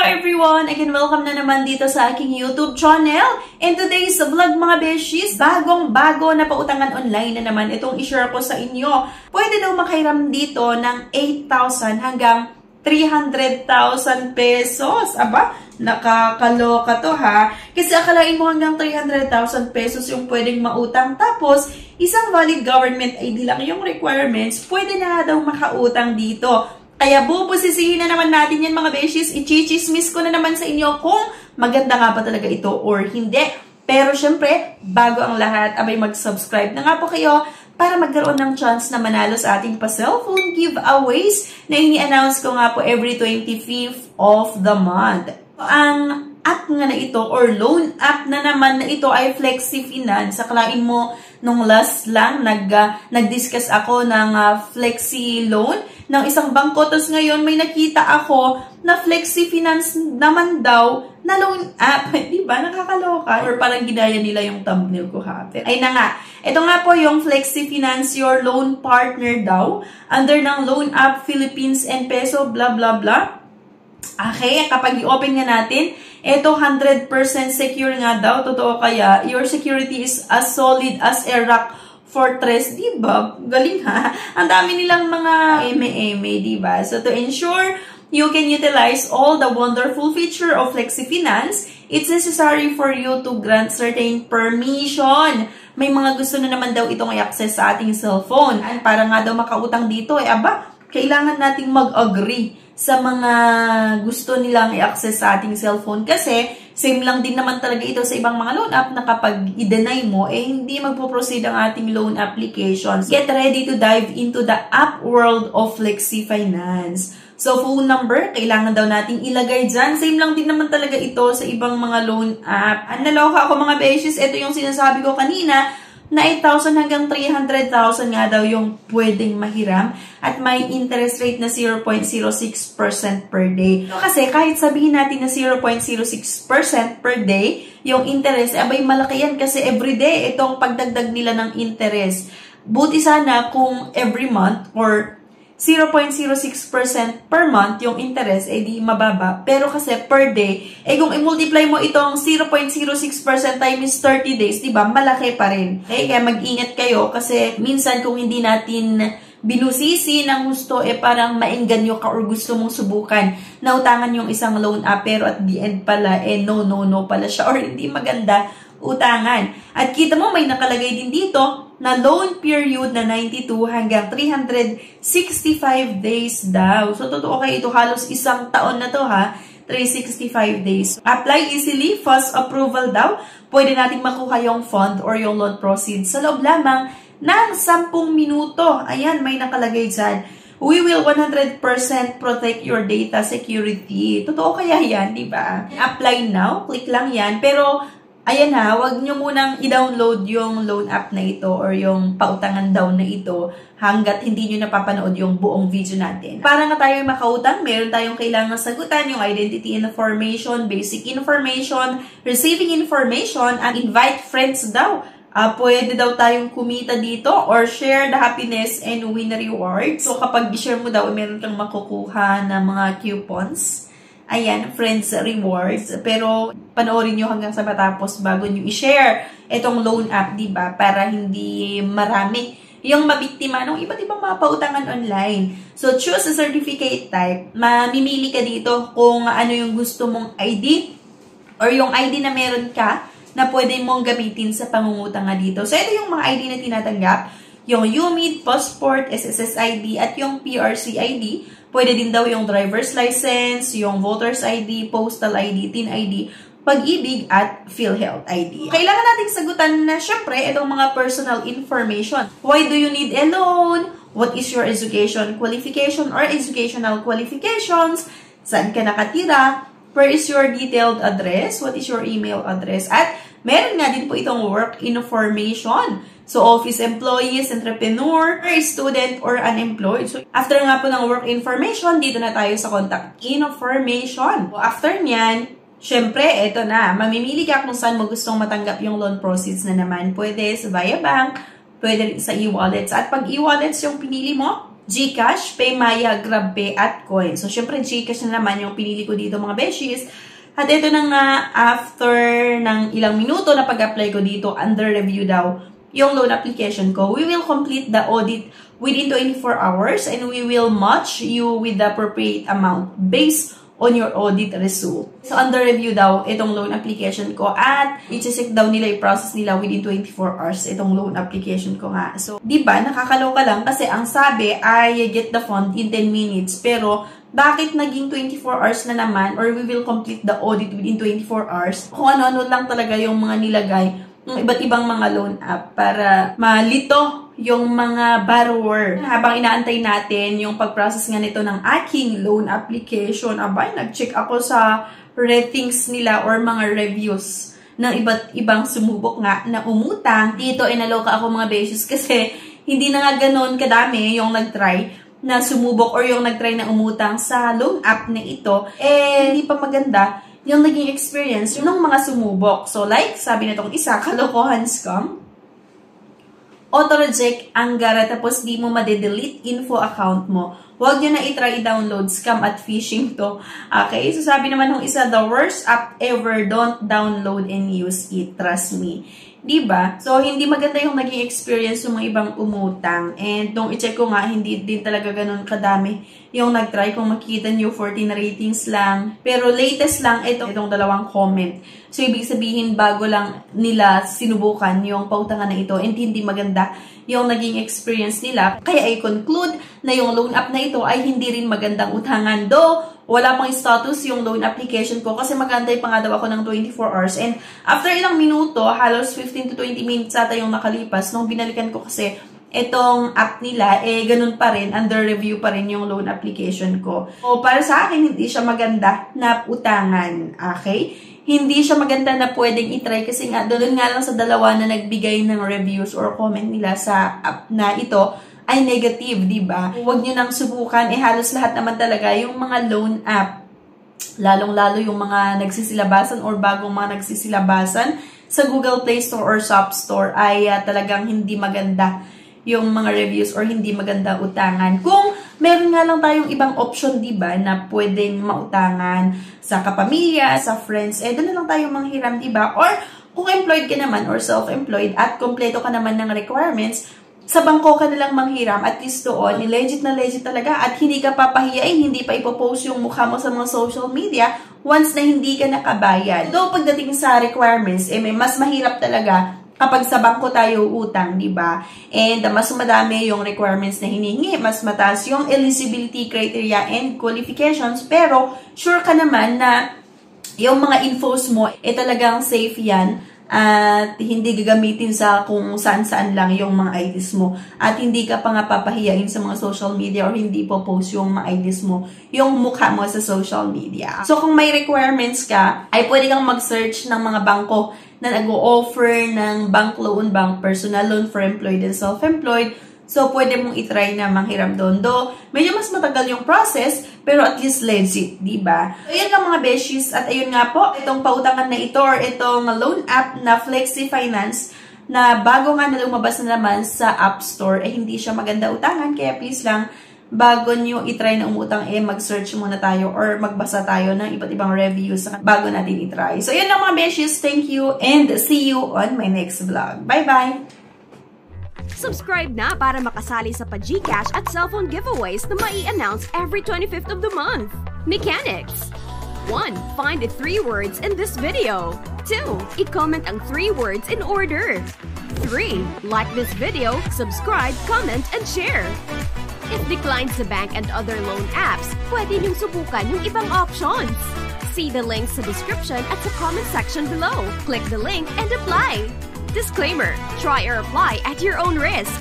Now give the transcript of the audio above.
everyone! Again, welcome na naman dito sa aking YouTube channel. In today's vlog mga beshies, bagong-bago na pautangan online na naman itong i-share ko sa inyo. Pwede daw makahiram dito ng 8,000 hanggang 300,000 pesos. Aba, nakakaloka to ha. Kasi akalain mo hanggang 300,000 pesos yung pwedeng mautang. Tapos, isang valid government ID lang yung requirements, pwede na daw makautang dito. Kaya bubusisihin na naman natin yan mga beshies. I-chichismis ko na naman sa inyo kung maganda nga ba talaga ito or hindi. Pero syempre, bago ang lahat, abay mag-subscribe na nga po kayo para magkaroon ng chance na manalo sa ating pa-cellphone giveaways na ini-announce ko nga po every 25th of the month. Ang app nga na ito or loan app na naman na ito ay FlexiFinance. Akalain mo, nung last lang, nag-discuss ako ng Flexi loan ng isang bangko. Tapos ngayon, may nakita ako na FlexiFinance naman daw na loan app. Diba? Nakakaloka. Or parang ginaya nila yung thumbnail ko ha. Ay na nga. Ito nga po yung FlexiFinance, your loan partner daw. Under ng loan app, Philippines and peso, blah, blah, blah. Okay, kapag i-open nga natin, ito 100% secure nga daw. Totoo kaya, your security is as solid as a rock fortress. Diba? Galing ha? Ang dami nilang mga eme-eme, diba? So, to ensure you can utilize all the wonderful feature of FlexiFinance, it's necessary for you to grant certain permission. May mga gusto na naman daw itong i-access sa ating cellphone. Para nga daw makautang dito, aba, kailangan nating mag-agree sa mga gusto nilang i-access sa ating cellphone. Kasi, same lang din naman talaga ito sa ibang mga loan app na kapag i-deny mo, hindi magpo-proceed ang ating loan applications. Get ready to dive into the app world of FlexiFinance. So, phone number, kailangan daw nating ilagay dyan. Same lang din naman talaga ito sa ibang mga loan app. Naloka ako mga beshies, ito yung sinasabi ko kanina, na 8,000 hanggang 300,000 nga daw yung pwedeng mahiram at may interest rate na 0.06% per day. So, kasi kahit sabihin natin na 0.06% per day, yung interest, abay malaki yan kasi everyday itong pagdagdag nila ng interest. Buti sana kung every month or 0.06% per month yung interest, di mababa. Pero kasi per day, kung i-multiply mo itong 0.06% times 30 days, diba, malaki pa rin. Kaya mag-ingat kayo kasi minsan kung hindi natin binusisi ng gusto, parang maengganyo ka or gusto mong subukan na utangan yung isang loan app, pero at the end pala, no pala siya or hindi maganda utangan. At kita mo, may nakalagay din dito na loan period na 92 hanggang 365 days daw. So, totoo kayo ito. Halos isang taon na to ha. 365 days. Apply easily. Fast approval daw. Pwede natin makuha yung fund or yung loan proceeds sa loob lamang ng 10 minuto. Ayan, may nakalagay dyan. We will 100% protect your data security. Totoo kaya yan, di ba? Apply now. Click lang yan. Pero, ayan ha, huwag nyo munang i-download yung loan app na ito or yung pautangan daw na ito hanggat hindi nyo napapanood yung buong video natin. Para nga tayo makautang, meron tayong kailangan sagutan, yung identity information, basic information, receiving information, and invite friends daw. Pwede daw tayong kumita dito or share the happiness and win rewards. So kapag i-share mo daw, meron kang makukuha na mga coupons. Ayan, friends rewards. Pero panoorin nyo hanggang sa matapos bago nyo i-share itong loan app, diba? Para hindi marami yung mabiktima ng iba't ibang mga pautangan online. So, choose a certificate type. Mamimili ka dito kung ano yung gusto mong ID or yung ID na meron ka na pwede mong gamitin sa pangungutang nga dito. So, ito yung mga ID na tinatanggap. Yung UMID, Passport, SSS ID, at yung PRC ID. Pwede din daw yung driver's license, yung voter's ID, postal ID, TIN ID, Pag-ibig at PhilHealth ID. Kailangan nating sagutan na syempre itong mga personal information. Why do you need a loan? What is your education qualification or educational qualifications? Saan ka nakatira? Where is your detailed address? What is your email address? At meron nga din po itong work information. So, office employees, entrepreneur, student, or unemployed. So, after nga po ng work information, dito na tayo sa contact information. So, after nyan, syempre, eto na. Mamimili ka kung saan mo gustong matanggap yung loan proceeds na naman. Pwede sa via bank, pwede sa e-wallets. At pag e-wallets yung pinili mo, GCash, Paymaya, GrabPay, at Coin. So, syempre, GCash na naman yung pinili ko dito mga beshies. At ito na nga, after ng ilang minuto na pag-apply ko dito, under review daw yung loan application ko. We will complete the audit within 24 hours and we will match you with the appropriate amount based on your audit result. So, under review daw itong loan application ko at i-check daw nila, i-process nila within 24 hours itong loan application ko nga. So, diba, nakakaloka lang kasi ang sabi ay get the fund in 10 minutes. Pero, bakit naging 24 hours na naman or we will complete the audit within 24 hours? Kung ano-ano lang talaga yung mga nilagay ng iba't ibang mga loan app para malito yung mga borrower. Habang inaantay natin yung pag-process nga nito ng aking loan application, abay, nag-check ako sa ratings nila or mga reviews ng iba't ibang sumubok nga na umutang. Dito, inaloka ako mga beses kasi hindi na nga ganon kadami yung nag-try na sumubok or yung nag-try na umutang sa loan app na ito. Eh, hindi pa maganda yung naging experience ng mga sumubok. So, like, sabi na itong isa, kalokohan scam. Auto-reject ang gara tapos di mo madedelete info account mo. Huwag nyo na i-try i-download, scam at phishing to. Okay? So, sabi naman ng isa, the worst app ever, don't download and use it. Trust me. Diba? So, hindi maganda yung naging experience ng mga ibang umutang. And nung i-check ko nga, hindi din talaga ganun kadami yung nag-try. Kung makikita nyo, 14 ratings lang. Pero latest lang itong dalawang comment. So, ibig sabihin, bago lang nila sinubukan yung pautangan na ito and hindi maganda yung naging experience nila. Kaya I conclude na yung loan app na ito ay hindi rin magandang utangan. Though, wala pang status yung loan application ko kasi magantay pa nga daw ako ng 24 hours. And after ilang minuto, halos 15 to 20 minutes ata yung nakalipas, nung binalikan ko kasi itong app nila, eh ganun pa rin, under review pa rin yung loan application ko. So, para sa akin, hindi siya maganda na utangan. Okay? Hindi siya maganda na pwedeng itry kasi nga, doon nga lang sa dalawa na nagbigay ng reviews or comment nila sa app na ito, ay negative, di ba? Huwag nyo nang subukan. Eh, halos lahat naman talaga yung mga loan app, lalong-lalo yung mga nagsisilabasan or bagong mga nagsisilabasan sa Google Play Store or Shop Store ay talagang hindi maganda yung mga reviews or hindi maganda utangan. Kung meron nga lang tayong ibang option, di ba, na pwedeng mautangan sa kapamilya, sa friends, eh, doon na lang tayo manghiram, di ba? Or kung employed ka naman or self-employed at kompleto ka naman ng requirements, sa bangko ka nalang manghiram, at least doon, legit na legit talaga, at hindi ka papahiyain, hindi pa ipopost yung mukha mo sa mga social media once na hindi ka nakabayad. Though pagdating sa requirements, eh, may mas mahirap talaga kapag sa bangko tayo utang, di ba? And mas madami yung requirements na hinihingi, mas mataas yung eligibility criteria and qualifications, pero sure ka naman na yung mga infos mo, eh talagang safe yan. At hindi gagamitin sa kung saan-saan lang yung mga IDs mo. At hindi ka pa nga papahiyain sa mga social media or hindi po post yung mga IDs mo, yung mukha mo sa social media. So, kung may requirements ka, ay pwede kang mag-search ng mga bangko na nag-o-offer ng bank loan, bank personal loan for employed and self-employed. So, pwede mong itry na manghiram doon. Do, medyo mas matagal yung process, pero at least legit, diba? So, yan lang mga beshies. At ayun nga po, itong pautangan na ito or itong loan app na Flexi Finance na bago nga na lumabas na naman sa App Store, eh hindi siya maganda utangan. Kaya please lang, bago nyo itry na umutang, eh mag-search muna tayo or magbasa tayo ng iba't ibang reviews bago natin itry. So, yan lang mga beshies. Thank you and see you on my next vlog. Bye-bye! Subscribe na para makasali sa pa-GCash at cellphone giveaways na mai-announce every 25th of the month. Mechanics. 1. Find the 3 words in this video. 2. I-comment ang 3 words in order. 3. Like this video, subscribe, comment, and share. If declined sa bank and other loan apps, pwede niyong subukan yung ibang options. See the links sa description at sa comment section below. Click the link and apply. Disclaimer: try or apply at your own risk.